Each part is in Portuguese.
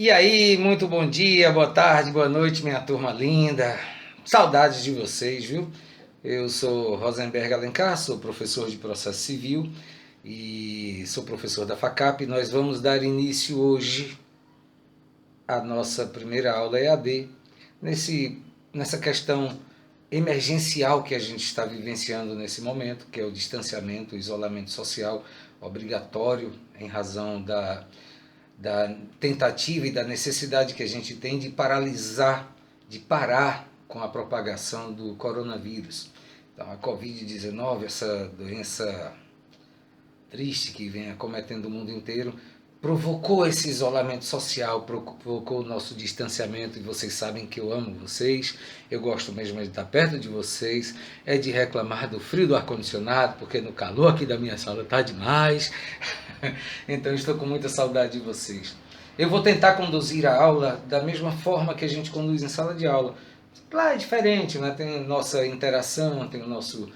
E aí, muito bom dia, boa tarde, boa noite, minha turma linda. Saudades de vocês, viu? Eu sou Rosenberg Alencar, sou professor de processo civil e sou professor da FACAP. Nós vamos dar início hoje à nossa primeira aula EAD, nessa questão emergencial que a gente está vivenciando nesse momento, que é o distanciamento, o isolamento social obrigatório em razão da tentativa e da necessidade que a gente tem de paralisar, de parar com a propagação do coronavírus. Então, a Covid-19, essa doença triste que vem acometendo o mundo inteiro, provocou esse isolamento social, provocou o nosso distanciamento, e vocês sabem que eu amo vocês, eu gosto mesmo de estar perto de vocês, é de reclamar do frio do ar-condicionado, porque no calor aqui da minha sala está demais, então estou com muita saudade de vocês. Eu vou tentar conduzir a aula da mesma forma que a gente conduz em sala de aula. Lá é diferente, né? Tem a nossa interação, tem o nosso,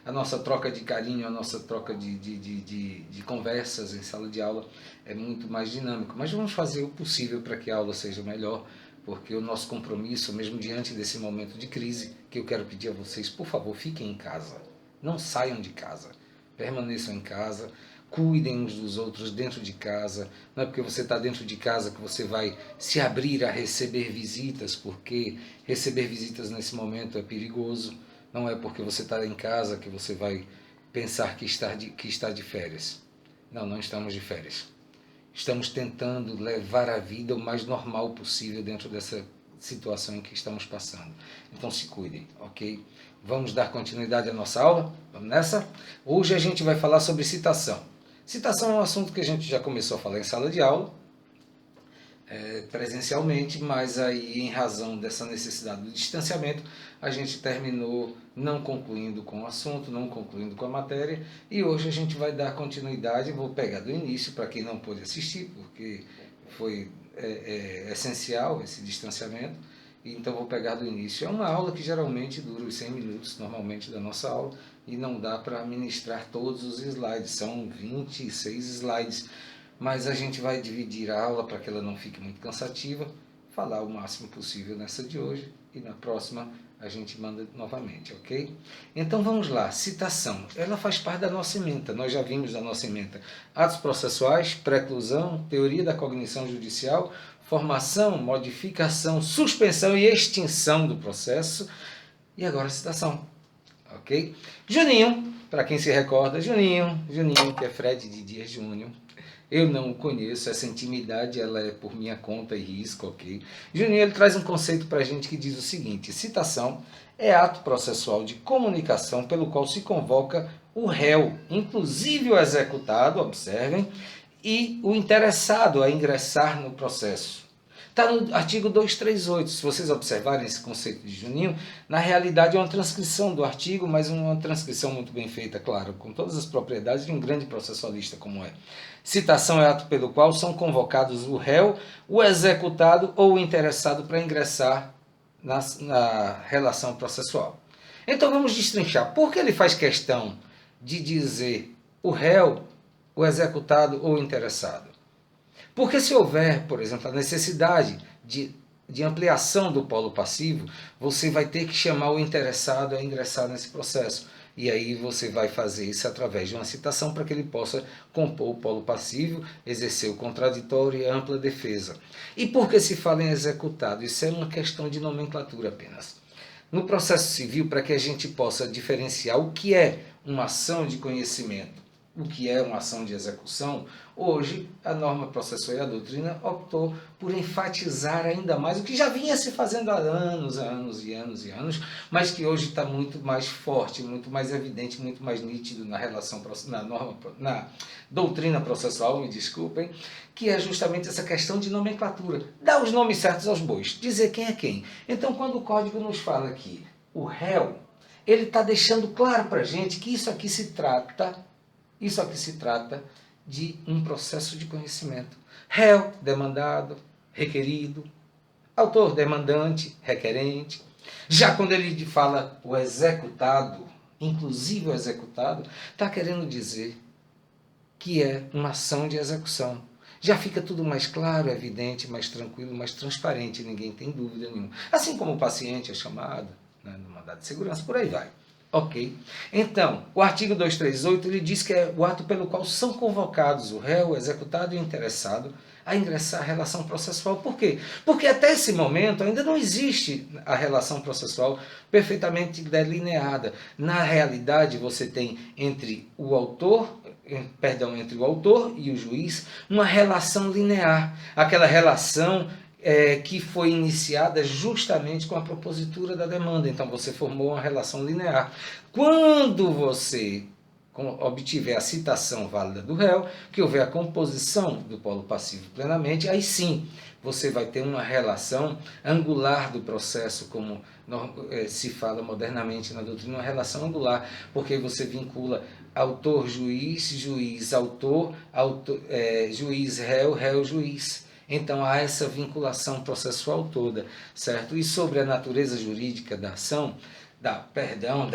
a nossa troca de carinho, a nossa troca de conversas em sala de aula é muito mais dinâmico. Mas vamos fazer o possível para que a aula seja melhor, porque o nosso compromisso, mesmo diante desse momento de crise, que eu quero pedir a vocês, por favor, fiquem em casa. Não saiam de casa. Permaneçam em casa, cuidem uns dos outros dentro de casa. Não é porque você está dentro de casa que você vai se abrir a receber visitas, porque receber visitas nesse momento é perigoso. Não é porque você está em casa que você vai pensar que está de férias. Não, não estamos de férias. Estamos tentando levar a vida o mais normal possível dentro dessa situação em que estamos passando. Então se cuidem, ok? Vamos dar continuidade à nossa aula? Vamos nessa? Hoje a gente vai falar sobre citação. Citação é um assunto que a gente já começou a falar em sala de aula, presencialmente, mas aí em razão dessa necessidade do distanciamento, a gente terminou não concluindo com o assunto, não concluindo com a matéria, e hoje a gente vai dar continuidade. Vou pegar do início para quem não pôde assistir, porque foi essencial esse distanciamento, então vou pegar do início. É uma aula que geralmente dura os 100 minutos, normalmente, da nossa aula, e não dá para ministrar todos os slides, são 26 slides, mas a gente vai dividir a aula para que ela não fique muito cansativa, falar o máximo possível nessa de hoje, e na próxima a gente manda novamente, ok? Então vamos lá, citação. Ela faz parte da nossa ementa, nós já vimos da nossa ementa atos processuais, preclusão, teoria da cognição judicial, formação, modificação, suspensão e extinção do processo, e agora citação, ok? Juninho, para quem se recorda, Juninho, que é Fred de Dias Júnior, eu não o conheço, essa intimidade ela é por minha conta e risco, ok? Juninho, ele traz um conceito para a gente que diz o seguinte: citação é ato processual de comunicação pelo qual se convoca o réu, inclusive o executado, observem, e o interessado a ingressar no processo. Está no artigo 238, se vocês observarem esse conceito de Juninho, na realidade é uma transcrição do artigo, mas uma transcrição muito bem feita, claro, com todas as propriedades de um grande processualista como é. Citação é ato pelo qual são convocados o réu, o executado ou o interessado para ingressar na relação processual. Então vamos destrinchar. Por que ele faz questão de dizer o réu, o executado ou o interessado? Porque se houver, por exemplo, a necessidade de ampliação do polo passivo, você vai ter que chamar o interessado a ingressar nesse processo. E aí você vai fazer isso através de uma citação para que ele possa compor o polo passivo, exercer o contraditório e a ampla defesa. E por que se fala em executado? Isso é uma questão de nomenclatura apenas. No processo civil, para que a gente possa diferenciar o que é uma ação de conhecimento, o que é uma ação de execução, hoje a norma processual e a doutrina optou por enfatizar ainda mais o que já vinha se fazendo há anos, mas que hoje está muito mais forte, muito mais evidente, muito mais nítido na relação, na doutrina processual, me desculpem, que é justamente essa questão de nomenclatura, dar os nomes certos aos bois, dizer quem é quem. Então, quando o código nos fala que o réu, ele está deixando claro para a gente que isso aqui se trata de um processo de conhecimento. Réu, demandado, requerido, autor, demandante, requerente. Já quando ele fala o executado, inclusive o executado, está querendo dizer que é uma ação de execução. já fica tudo mais claro, evidente, mais tranquilo, mais transparente, ninguém tem dúvida nenhuma. Assim como o paciente é chamado, né, no mandado de segurança, por aí vai. Ok? Então, o artigo 238 ele diz que é o ato pelo qual são convocados o réu, o executado e o interessado a ingressar a relação processual. Por quê? Porque até esse momento ainda não existe a relação processual perfeitamente delineada. Na realidade, você tem entre o autor e o juiz uma relação linear, aquela relação que foi iniciada justamente com a propositura da demanda. Então você formou uma relação linear. Quando você obtiver a citação válida do réu, que houver a composição do polo passivo plenamente, aí sim você vai ter uma relação angular do processo, como se fala modernamente na doutrina, uma relação angular, porque você vincula autor-juiz, juiz-autor, juiz-réu, réu-juiz. Então há essa vinculação processual toda, certo? E sobre a natureza jurídica da ação, da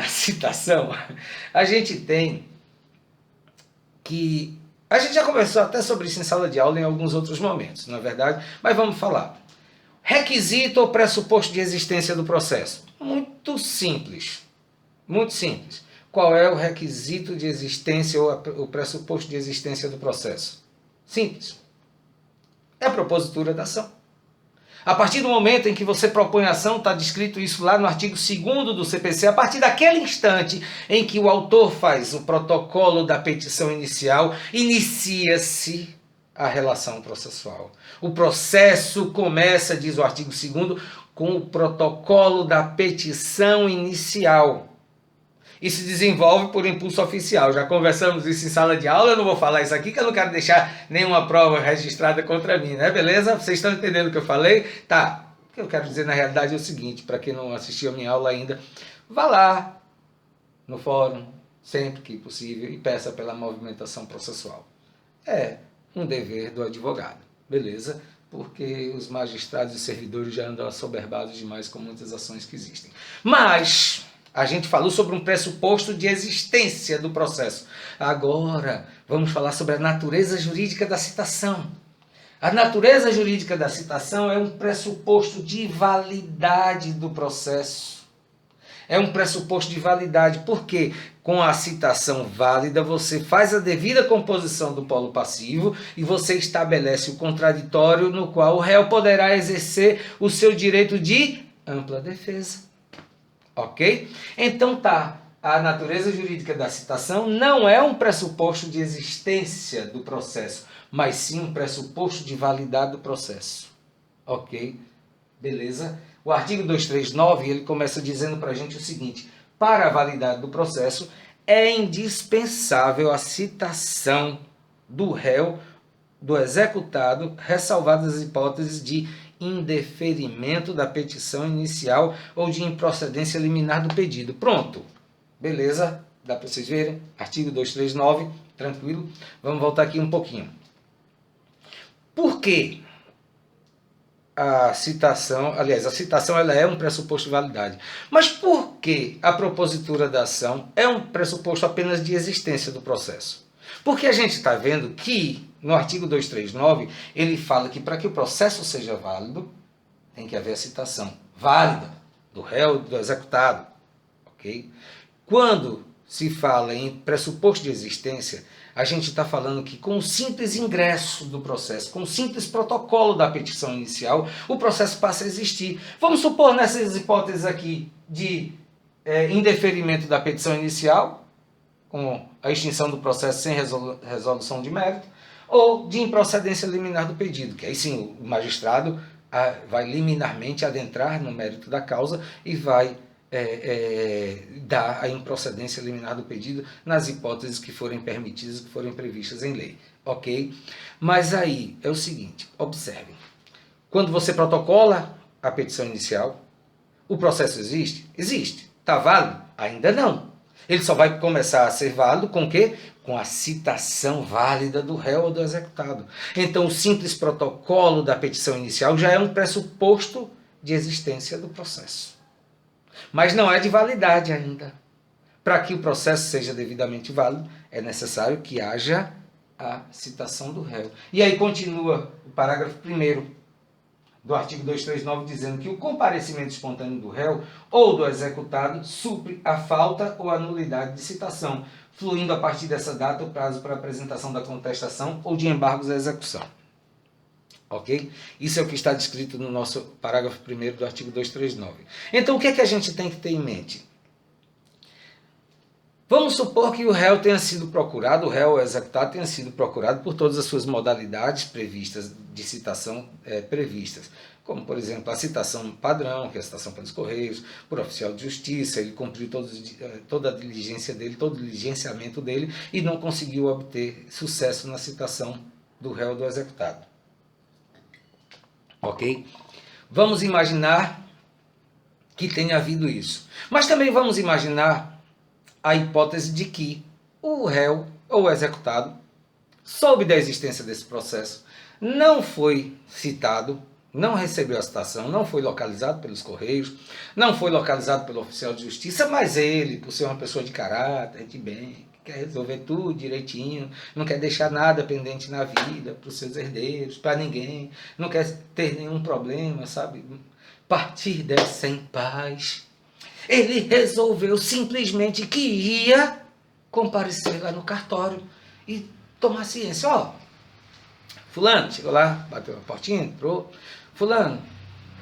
citação, a gente tem que... A gente já conversou até sobre isso em sala de aula em alguns outros momentos, não é verdade? Mas vamos falar. Requisito ou pressuposto de existência do processo? Muito simples. Muito simples. Qual é o requisito de existência ou o pressuposto de existência do processo? Simples. É a propositura da ação. A partir do momento em que você propõe a ação, está descrito isso lá no artigo 2º do CPC, a partir daquele instante em que o autor faz o protocolo da petição inicial, inicia-se a relação processual. O processo começa, diz o artigo 2º, com o protocolo da petição inicial. E se desenvolve por impulso oficial. Já conversamos isso em sala de aula, eu não vou falar isso aqui, que eu não quero deixar nenhuma prova registrada contra mim, né? Beleza? Vocês estão entendendo o que eu falei? Tá. O que eu quero dizer na realidade é o seguinte, para quem não assistiu a minha aula ainda, vá lá no fórum, sempre que possível, e peça pela movimentação processual. É um dever do advogado, beleza? Porque os magistrados e servidores já andam assoberbados demais com muitas ações que existem. Mas a gente falou sobre um pressuposto de existência do processo. Agora, vamos falar sobre a natureza jurídica da citação. A natureza jurídica da citação é um pressuposto de validade do processo. É um pressuposto de validade, porque com a citação válida você faz a devida composição do polo passivo e você estabelece o contraditório no qual o réu poderá exercer o seu direito de ampla defesa. Ok? Então tá, a natureza jurídica da citação não é um pressuposto de existência do processo, mas sim um pressuposto de validade do processo. Ok? Beleza? O artigo 239, ele começa dizendo para a gente o seguinte: para a validade do processo, é indispensável a citação do réu, do executado, ressalvadas as hipóteses de indeferimento da petição inicial ou de improcedência liminar do pedido. Pronto. Beleza? Dá para vocês verem? Artigo 239, tranquilo? Vamos voltar aqui um pouquinho. Por quê? A citação ela é um pressuposto de validade. Mas por que a propositura da ação é um pressuposto apenas de existência do processo? Porque a gente está vendo que no artigo 239 ele fala que para que o processo seja válido, tem que haver a citação válida do réu, do executado. Ok? Quando se fala em pressuposto de existência, a gente está falando que com o simples ingresso do processo, com o simples protocolo da petição inicial, o processo passa a existir. Vamos supor nessas hipóteses aqui de indeferimento da petição inicial, com a extinção do processo sem resolução de mérito, ou de improcedência liminar do pedido, que aí sim o magistrado vai liminarmente adentrar no mérito da causa e vai dar a improcedência liminar do pedido nas hipóteses que forem permitidas, que forem previstas em lei. Ok? Mas aí é o seguinte, observem. Quando você protocola a petição inicial, o processo existe? Existe. Está válido? Ainda não. Ele só vai começar a ser válido com o quê? Com a citação válida do réu ou do executado. Então, o simples protocolo da petição inicial já é um pressuposto de existência do processo. Mas não é de validade ainda. Para que o processo seja devidamente válido, é necessário que haja a citação do réu. E aí continua o parágrafo 1º do artigo 239, dizendo que o comparecimento espontâneo do réu ou do executado supre a falta ou a nulidade de citação, fluindo a partir dessa data o prazo para apresentação da contestação ou de embargos à execução. Ok? Isso é o que está descrito no nosso parágrafo 1º do artigo 239. Então, o que é que a gente tem que ter em mente? Vamos supor que o réu tenha sido procurado, o réu executado tenha sido procurado por todas as suas modalidades previstas, de citação previstas. Como, por exemplo, a citação padrão, que é a citação pelos correios, por oficial de justiça, ele cumpriu toda a diligência dele, todo o diligenciamento dele e não conseguiu obter sucesso na citação do réu ou do executado. Ok? Vamos imaginar que tenha havido isso. Mas também vamos imaginar a hipótese de que o réu ou o executado soube da existência desse processo, não foi citado, não recebeu a citação, não foi localizado pelos correios, não foi localizado pelo oficial de justiça, mas ele, por ser uma pessoa de caráter, de bem, quer resolver tudo direitinho, não quer deixar nada pendente na vida para os seus herdeiros, para ninguém, não quer ter nenhum problema, sabe? Partir dessa em paz. Ele resolveu simplesmente que ia comparecer lá no cartório e tomar ciência. Ó, fulano, chegou lá, bateu a portinha, entrou. Fulano,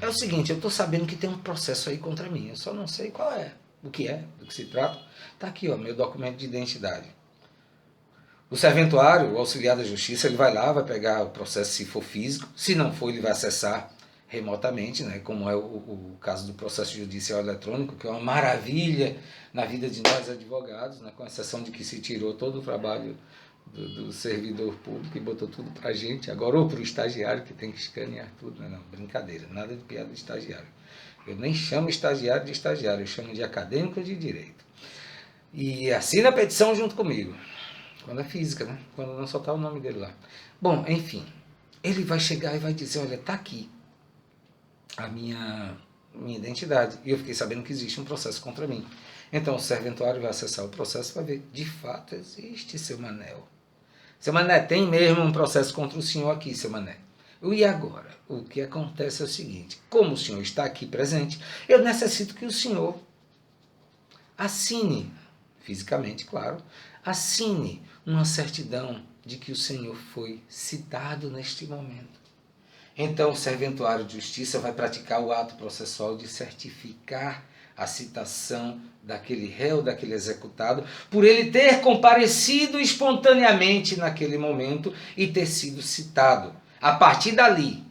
é o seguinte, eu estou sabendo que tem um processo aí contra mim, eu só não sei qual é, o que é, do que se trata. Está aqui, ó, meu documento de identidade. O serventuário, o auxiliar da justiça, ele vai lá, vai pegar o processo se for físico, se não for, ele vai acessar remotamente, né, como é o caso do processo judicial eletrônico, que é uma maravilha na vida de nós advogados, né, com exceção de que se tirou todo o trabalho do servidor público e botou tudo para a gente, agora ou para o estagiário que tem que escanear tudo. Não, brincadeira, nada de piada de estagiário. Eu nem chamo estagiário de estagiário, eu chamo de acadêmico de direito. E assina a petição junto comigo, quando é física, né, quando não só está o nome dele lá. Bom, enfim, ele vai chegar e vai dizer, olha, está aqui a minha identidade. E eu fiquei sabendo que existe um processo contra mim. Então o serventuário vai acessar o processo e vai ver, de fato existe, seu Manel. Seu Mané, tem mesmo um processo contra o senhor aqui, seu Mané. E agora? O que acontece é o seguinte, como o senhor está aqui presente, eu necessito que o senhor assine, fisicamente, claro, assine uma certidão de que o senhor foi citado neste momento. Então, o serventuário de justiça vai praticar o ato processual de certificar a citação daquele réu, daquele executado, por ele ter comparecido espontaneamente naquele momento e ter sido citado. A partir dali,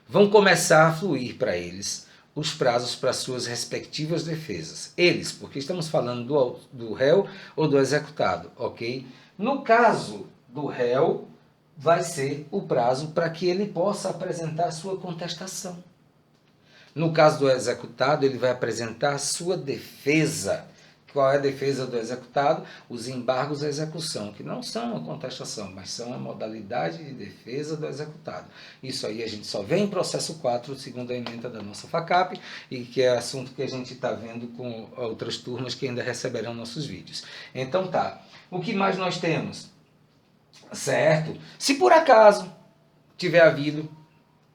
vão começar a fluir para eles os prazos para suas respectivas defesas. Eles, porque estamos falando do réu ou do executado, ok? No caso do réu, vai ser o prazo para que ele possa apresentar a sua contestação. No caso do executado, ele vai apresentar a sua defesa. Qual é a defesa do executado? Os embargos à execução, que não são uma contestação, mas são a modalidade de defesa do executado. Isso aí a gente só vê em processo 4, segundo a ementa da nossa FACAP, e que é assunto que a gente está vendo com outras turmas que ainda receberão nossos vídeos. Então tá, o que mais nós temos? Certo? Se por acaso tiver havido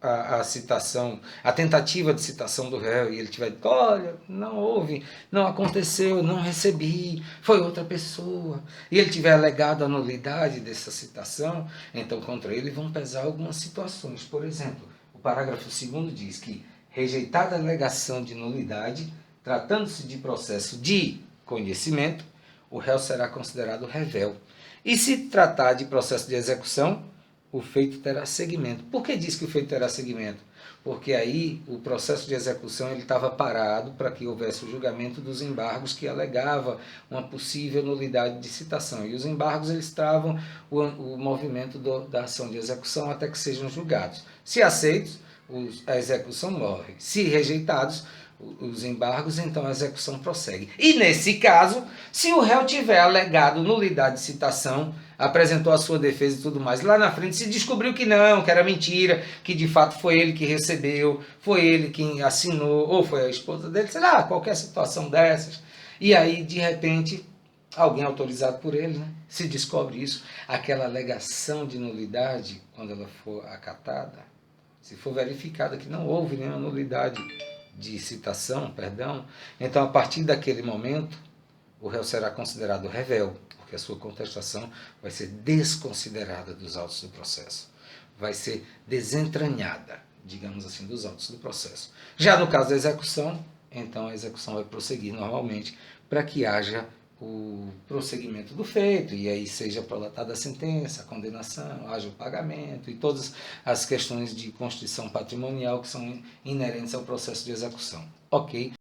a citação, a tentativa de citação do réu e ele tiver dito, olha, não houve, não aconteceu, não recebi, foi outra pessoa, e ele tiver alegado a nulidade dessa citação, então contra ele vão pesar algumas situações. Por exemplo, o parágrafo 2º diz que, rejeitada a alegação de nulidade, tratando-se de processo de conhecimento, o réu será considerado revel. E se tratar de processo de execução, o feito terá seguimento. Por que diz que o feito terá seguimento? Porque aí o processo de execução ele estava parado para que houvesse o julgamento dos embargos que alegava uma possível nulidade de citação. E os embargos eles travam o movimento da ação de execução até que sejam julgados. Se aceitos, a execução morre. Se rejeitados, os embargos, então a execução prossegue. E nesse caso, se o réu tiver alegado nulidade de citação, apresentou a sua defesa e tudo mais, lá na frente se descobriu que não, que era mentira, que de fato foi ele que recebeu, foi ele quem assinou, ou foi a esposa dele, sei lá, qualquer situação dessas. E aí, de repente, alguém autorizado por ele, né? Se descobre isso, aquela alegação de nulidade, quando ela for acatada, se for verificada que não houve nenhuma nulidade de citação, perdão, então a partir daquele momento o réu será considerado rével, porque a sua contestação vai ser desconsiderada dos autos do processo, vai ser desentranhada, digamos assim, dos autos do processo. Já no caso da execução, então a execução vai prosseguir normalmente para que haja o prosseguimento do feito, e aí seja prolatada a sentença, a condenação, haja o pagamento e todas as questões de constituição patrimonial que são inerentes ao processo de execução. Ok?